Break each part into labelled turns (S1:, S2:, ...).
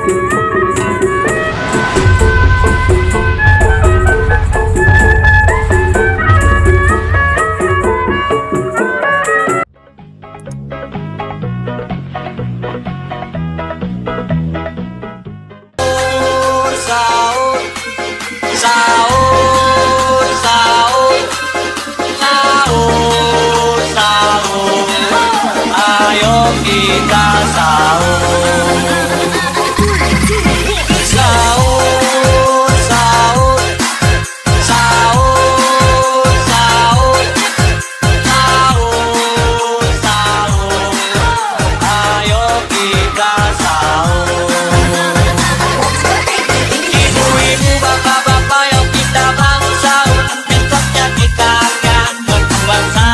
S1: Kita sahur, sahur, sahur, sahur, sahur, sahur, sahur. Ayo kita sahur. Ibu-ibu, bapak-bapak, yuk kita bangun sahur. Besoknya kita akan berpuasa.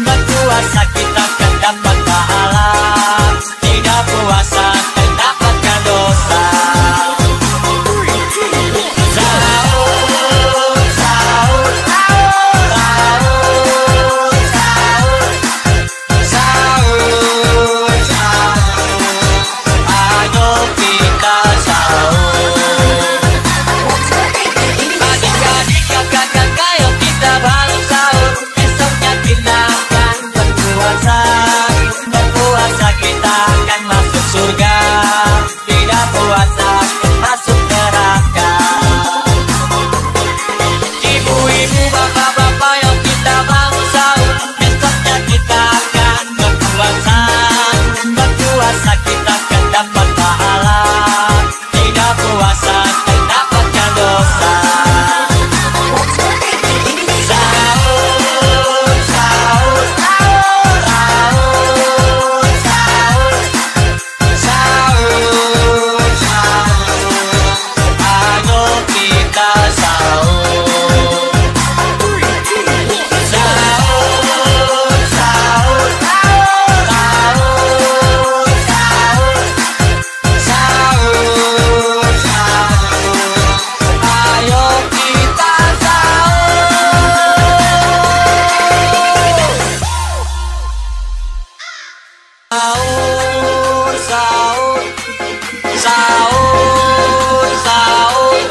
S1: Berpuasa kita akan dapat pahala. Tidak puasa dan dapatkan dosa. Sahur, sahur, sahur, sahur, sahur, sahur. Ayo kita sahur. Adik-adik, kakak-kakak, yuk kita bangun sahur. Besoknya kita akan berpuasa. Berpuasa kita akan masuk surga. Tidak puasa masuk neraka. Ibu-ibu, bapak-bapak, yuk kita bangun sahur. Besoknya kita akan berpuasa. Berpuasa kita akan dapat pahala. Tidak puasa dan dapatkan dosa. Sahur, sahur, sahur, sahur, sahur, sahur. Ayo kita sahur. Sahur, sahur, sahur, sahur, sahur, sahur. Ayo kita sahur. Sahur, sahur, sahur, sahur,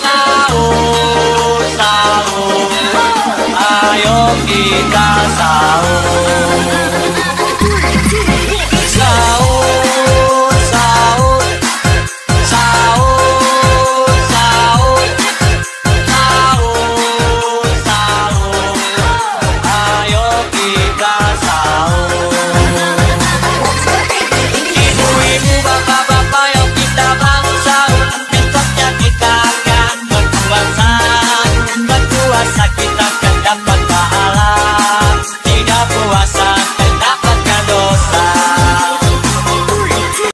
S1: sahur, sahur. Ayo kita